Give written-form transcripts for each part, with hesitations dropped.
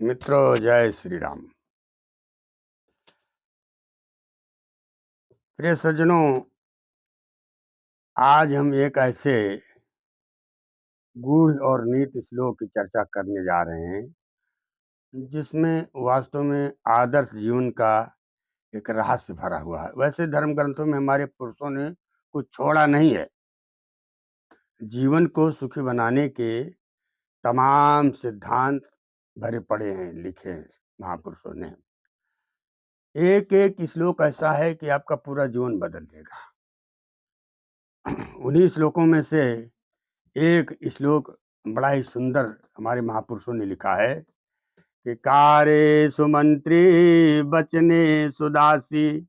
मित्रों, जय श्री राम। प्रिय सज्जनों, आज हम एक ऐसे गूढ़ और नीति श्लोक की चर्चा करने जा रहे हैं जिसमें वास्तव में आदर्श जीवन का एक रहस्य भरा हुआ है। वैसे धर्म ग्रंथों में हमारे पुरुषों ने कुछ छोड़ा नहीं है। जीवन को सुखी बनाने के तमाम सिद्धांत भरे पड़े हैं, लिखे हैं महापुरुषों ने। एक एक श्लोक ऐसा है कि आपका पूरा जीवन बदल देगा। उन्हीं श्लोकों में से एक श्लोक बड़ा ही सुंदर हमारे महापुरुषों ने लिखा है कि कारे सुमंत्री बचने सुदासी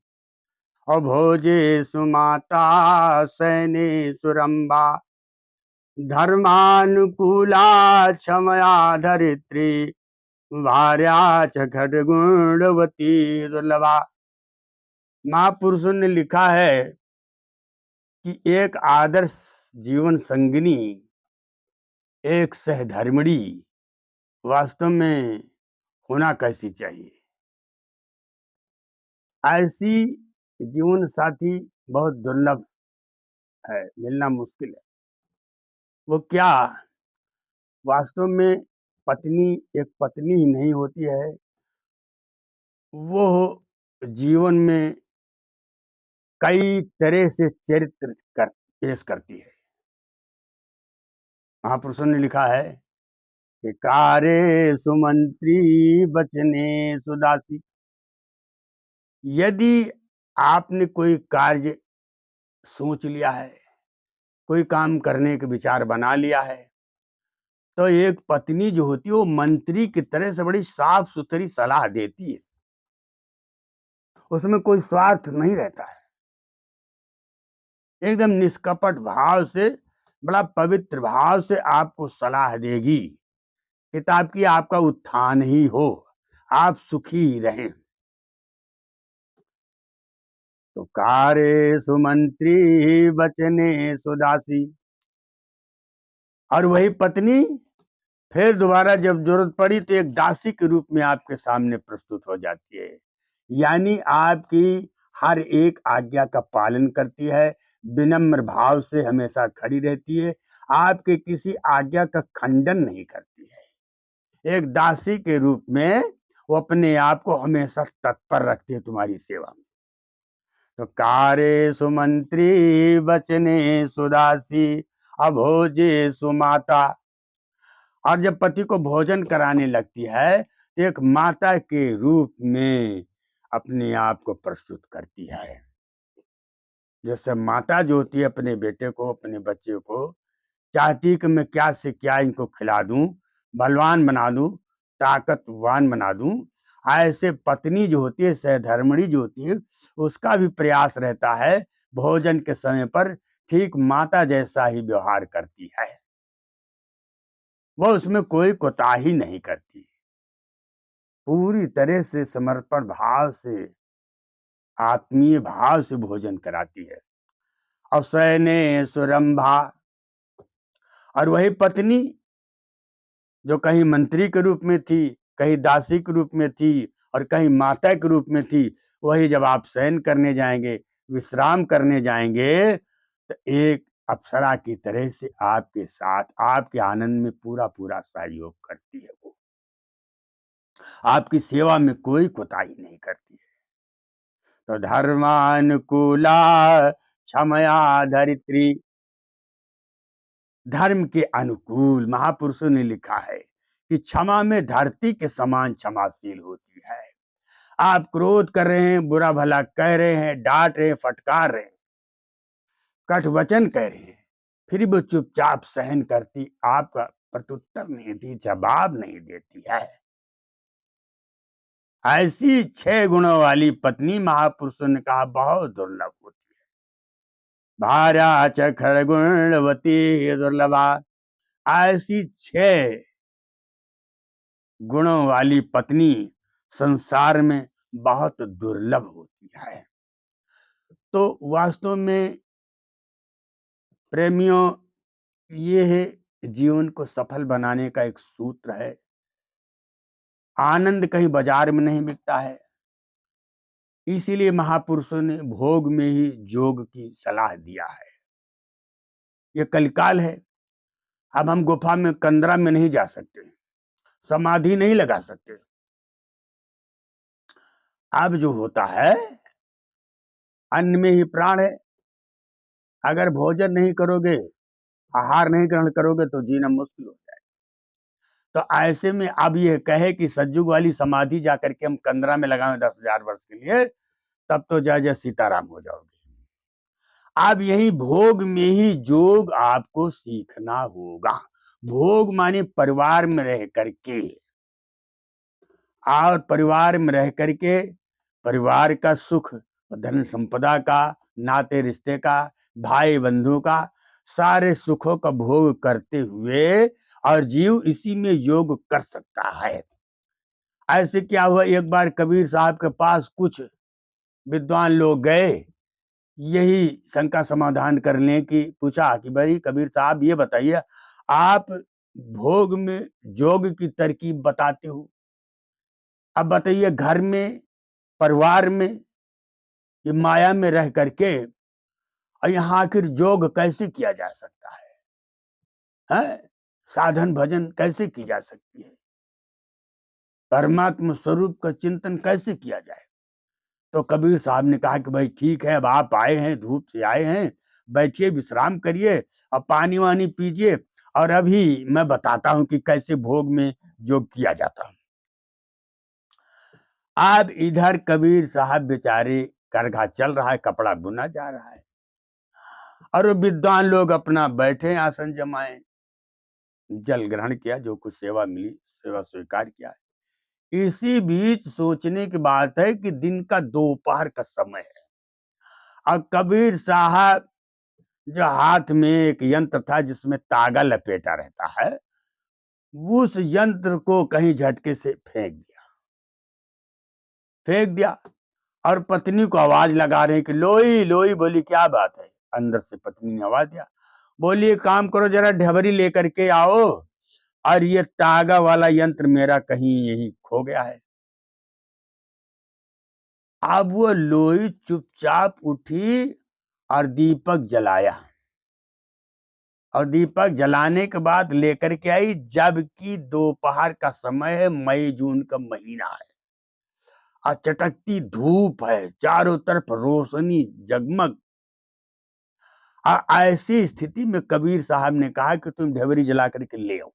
अभोजे सुमाता सैने सुरंबा धर्मानुकूला क्षमया धरित्री भार्या च खड्गुणवती दुर्लभा। महापुरुषों ने लिखा है कि एक आदर्श जीवन संगिनी, एक सहधर्मिणी वास्तव में होना कैसी चाहिए। ऐसी जीवन साथी बहुत दुर्लभ है, मिलना मुश्किल है। वो क्या, वास्तव में पत्नी एक पत्नी ही नहीं होती है, वो जीवन में कई तरह से चरित्र पेश करती है। महापुरुषों ने लिखा है कि कारे सुमंत्री बचने सुदासी। यदि आपने कोई कार्य सोच लिया है, कोई काम करने के विचार बना लिया है, तो एक पत्नी जो होती है वो मंत्री की तरह से बड़ी साफ सुथरी सलाह देती है। उसमें कोई स्वार्थ नहीं रहता है, एकदम निष्कपट भाव से, बड़ा पवित्र भाव से आपको सलाह देगी कि ताकि आपका उत्थान ही हो, आप सुखी ही रहें। तो कारे सुमंत्री बचने सुदासी। और वही पत्नी फिर दोबारा जब जरूरत पड़ी तो एक दासी के रूप में आपके सामने प्रस्तुत हो जाती है, यानी आपकी हर एक आज्ञा का पालन करती है, विनम्र भाव से हमेशा खड़ी रहती है, आपके किसी आज्ञा का खंडन नहीं करती है। एक दासी के रूप में वो अपने आप को हमेशा तत्पर रखती है तुम्हारी सेवा में। तो कारे सुमंत्री बचने सुदासी अभोजे सुमाता। और जब पति को भोजन कराने लगती है तो एक माता के रूप में अपने आप को प्रस्तुत करती है। जैसे माता जो होती है अपने बेटे को, अपने बच्चे को चाहती है कि मैं क्या से क्या इनको खिला दूं, बलवान बना दूं, ताकतवान बना दूं। ऐसे पत्नी जो होती है, सहधर्मिणी जो होती है, उसका भी प्रयास रहता है भोजन के समय पर ठीक माता जैसा ही व्यवहार करती है। वो उसमें कोई कोताही नहीं करती, पूरी तरह से समर्पण भाव से, आत्मीय भाव से भोजन कराती है। और सैने सुरंभा। और वही पत्नी जो कहीं मंत्री के रूप में थी, कहीं दासी के रूप में थी और कहीं माता के रूप में थी, वही जब आप शयन करने जाएंगे, विश्राम करने जाएंगे, तो एक अप्सरा की तरह से आपके साथ, आपके आनंद में पूरा पूरा सहयोग करती है। वो आपकी सेवा में कोई कोताही नहीं करती है। तो धर्मानुकूला क्षमया धरित्री। धर्म के अनुकूल महापुरुषों ने लिखा है कि क्षमा में धरती के समान क्षमाशील होती है। आप क्रोध कर रहे हैं, बुरा भला कह रहे हैं, डांट रहे हैं, फटकार रहे हैं, कटवचन कह रहे हैं, फिर भी चुपचाप सहन करती, आपका प्रत्युत्तर नहीं दी, जवाब नहीं देती है। ऐसी 6 गुणों वाली पत्नी महापुरुषों ने कहा बहुत दुर्लभ होती है। भार्या च खड़गुणवती दुर्लभा। ऐसी 6 गुणों वाली पत्नी संसार में बहुत दुर्लभ होती है। तो वास्तव में प्रेमियों, ये है जीवन को सफल बनाने का एक सूत्र है। आनंद कहीं बाजार में नहीं बिकता है। इसीलिए महापुरुषों ने भोग में ही योग की सलाह दिया है। ये कलिकाल है। अब हम गुफा में कंदरा में नहीं जा सकते, समाधि नहीं लगा सकते। अब जो होता है, अन्न में ही प्राण है। अगर भोजन नहीं करोगे, आहार नहीं ग्रहण करोगे तो जीना मुश्किल हो जाए। तो ऐसे में अब ये कहे कि सज्जुग वाली समाधि जाकर के हम कंदरा में लगाएं 10,000 वर्ष के लिए, तब तो जय जय सीताराम हो जाओगे। अब यही भोग में ही योग आपको सीखना होगा। भोग माने परिवार में रह करके, और परिवार में रह करके परिवार का सुख, धन संपदा का, नाते रिश्ते का, भाई बंधु का, सारे सुखों का भोग करते हुए और जीव इसी में योग कर सकता है। ऐसे क्या हुआ, एक बार कबीर साहब के पास कुछ विद्वान लोग गए, यही शंका समाधान करने की पूछा कि भाई कबीर साहब ये बताइए, आप भोग में योग की तरकीब बताते हो, अब बताइए घर में, परिवार में, ये माया में रह करके और यहाँ आखिर योग कैसे किया जा सकता है? साधन भजन कैसे की जा सकती है? परमात्मा स्वरूप का चिंतन कैसे किया जाए? तो कबीर साहब ने कहा कि भाई ठीक है, अब आप आए हैं, धूप से आए हैं, बैठिए, विश्राम करिए और पानी वानी पीजिए, और अभी मैं बताता हूं कि कैसे भोग में योग किया जाता है। अब इधर कबीर साहब बेचारे, करघा चल रहा है, कपड़ा बुना जा रहा है, और विद्वान लोग अपना बैठे, आसन जमाए, जल ग्रहण किया, जो कुछ सेवा मिली सेवा स्वीकार किया। इसी बीच सोचने की बात है कि दिन का दोपहर का समय है, और कबीर साहब जो हाथ में एक यंत्र था जिसमें तागा लपेटा रहता है, उस यंत्र को कहीं झटके से फेंक दिया, और पत्नी को आवाज लगा रहे कि लोई लोई। बोली क्या बात है? अंदर से पत्नी ने आवाज दिया, बोली एक काम करो, जरा ढबरी लेकर के आओ, और ये तागा वाला यंत्र मेरा कहीं यही खो गया है। अब वो लोई चुपचाप उठी और दीपक जलाया, और दीपक जलाने के बाद लेकर के आई, जबकि दोपहर का समय है, मई जून का महीना है, और चटकती धूप है, चारों तरफ रोशनी जगमग। ऐसी स्थिति में कबीर साहब ने कहा कि तुम ढेबरी जला करके ले आओ।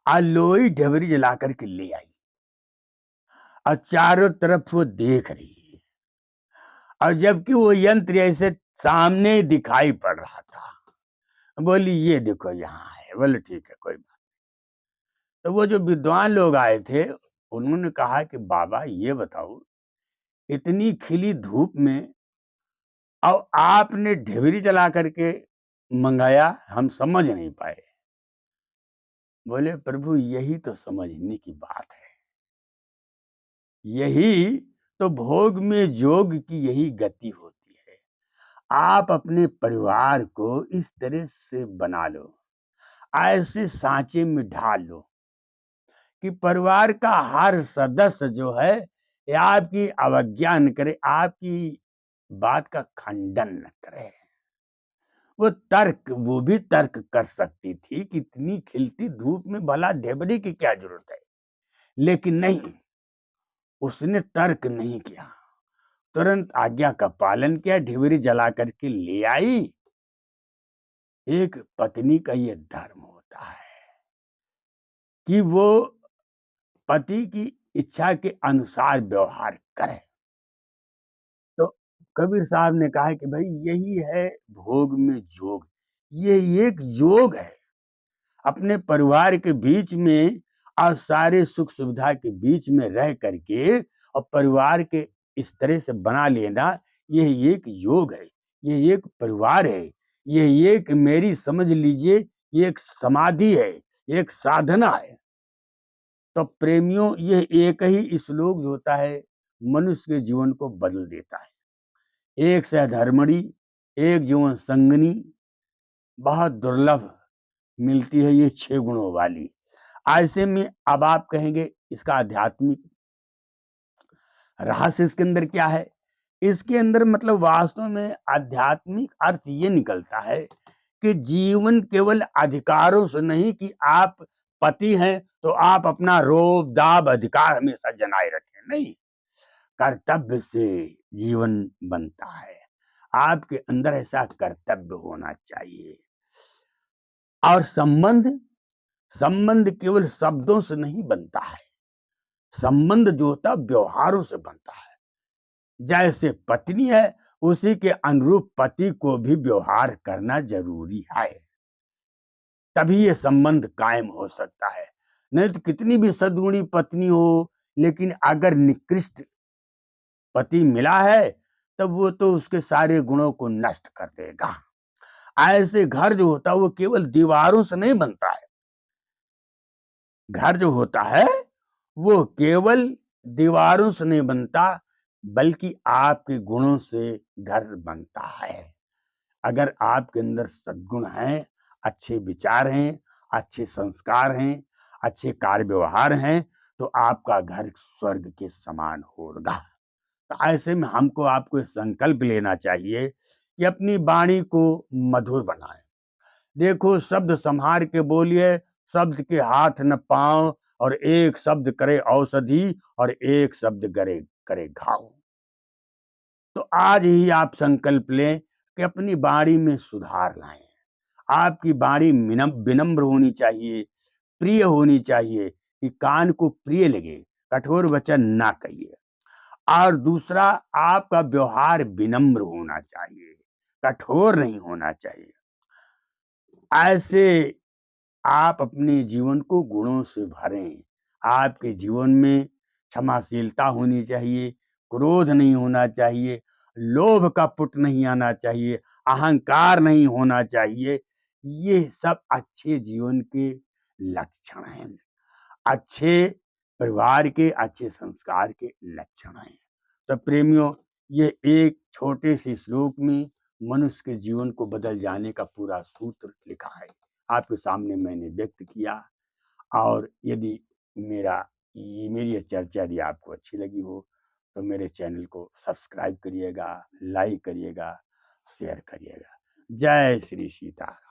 लोई ढेबरी जला करके ले आई, और चारों तरफ वो देख रही है, और जबकि वो यंत्र ऐसे सामने दिखाई पड़ रहा था। बोली ये देखो यहाँ है। बोले ठीक है, कोई बात। तो वो जो विद्वान लोग आए थे, उन्होंने कहा कि बाबा ये बताओ, इतनी खिली धूप में और आपने ढेबरी जला करके मंगाया, हम समझ नहीं पाए। बोले प्रभु यही तो समझने की बात है, यही तो भोग में योग की यही गति होती है। आप अपने परिवार को इस तरह से बना लो, ऐसे सांचे में ढाल लो कि परिवार का हर सदस्य जो है, ये आपकी अवज्ञा न करे, आपकी बात का खंडन न करे। वो भी तर्क कर सकती थी कि इतनी खिलती धूप में भला ढेबरी की क्या जरूरत है, लेकिन नहीं, उसने तर्क नहीं किया, तुरंत आज्ञा का पालन किया, ढेबरी जला करके ले आई। एक पत्नी का ये धर्म होता है कि वो पति की इच्छा के अनुसार व्यवहार करे। तो कबीर साहब ने कहा कि भाई यही है भोग में योग, ये एक योग है अपने परिवार के बीच में और सारे सुख सुविधा के बीच में रह करके, और परिवार के इस तरह से बना लेना, यह एक योग है, ये एक परिवार है, ये एक, मेरी समझ लीजिए, ये एक समाधि है, एक साधना है। तो प्रेमियों, ये एक ही श्लोक जो होता है, मनुष्य के जीवन को बदल देता है। एक सहधर्मणी, एक जीवन संगनी बहुत दुर्लभ मिलती है, ये 6 गुणों वाली। ऐसे में अब आप कहेंगे इसका आध्यात्मिक रहस्य इसके अंदर क्या है? इसके अंदर मतलब वास्तव में आध्यात्मिक अर्थ ये निकलता है कि जीवन केवल अधिकारों से नहीं कि आप पति हैं तो आप अपना रोब दाब अधिकार हमेशा जनाए रखें, नहीं, कर्तव्य से जीवन बनता है। आपके अंदर ऐसा कर्तव्य होना चाहिए। और संबंध केवल शब्दों से नहीं बनता है, संबंध जो होता है व्यवहारों से बनता है। जैसे पत्नी है उसी के अनुरूप पति को भी व्यवहार करना जरूरी है, तभी ये संबंध कायम हो सकता है। नहीं तो कितनी भी सद्गुणी पत्नी हो, लेकिन अगर निकृष्ट पति मिला है तब वो तो उसके सारे गुणों को नष्ट कर देगा। ऐसे घर जो होता है वो केवल दीवारों से नहीं बनता है। घर जो होता है वो केवल दीवारों से नहीं बनता, बल्कि आपके गुणों से घर बनता है। अगर आपके अंदर सद्गुण हैं, अच्छे विचार हैं, अच्छे संस्कार हैं, अच्छे कार्य व्यवहार हैं, तो आपका घर स्वर्ग के समान होगा। तो ऐसे में हमको आपको संकल्प लेना चाहिए कि अपनी वाणी को मधुर बनाएं। देखो, शब्द संभार के बोलिए, शब्द के हाथ न पांव, और एक शब्द करे औषधि और एक शब्द करे करे घाव। तो आज ही आप संकल्प लें कि अपनी वाणी में सुधार लाएं। आपकी वाणी विनम्र होनी चाहिए, प्रिय होनी चाहिए, कि कान को प्रिय लगे, कठोर वचन ना कहिए। और दूसरा, आपका व्यवहार विनम्र होना चाहिए, कठोर नहीं होना चाहिए। ऐसे आप अपने जीवन को गुणों से भरें। आपके जीवन में क्षमाशीलता होनी चाहिए, क्रोध नहीं होना चाहिए, लोभ का पुट नहीं आना चाहिए, अहंकार नहीं होना चाहिए। ये सब अच्छे जीवन के लक्षण हैं, अच्छे परिवार के, अच्छे संस्कार के लक्षण हैं। तो प्रेमियों, ये एक छोटे से श्लोक में मनुष्य के जीवन को बदल जाने का पूरा सूत्र लिखा है, आपके सामने मैंने व्यक्त किया। और यदि मेरी ये चर्चा यदि आपको अच्छी लगी हो तो मेरे चैनल को सब्सक्राइब करिएगा, लाइक करिएगा, शेयर करिएगा। जय श्री सीताराम।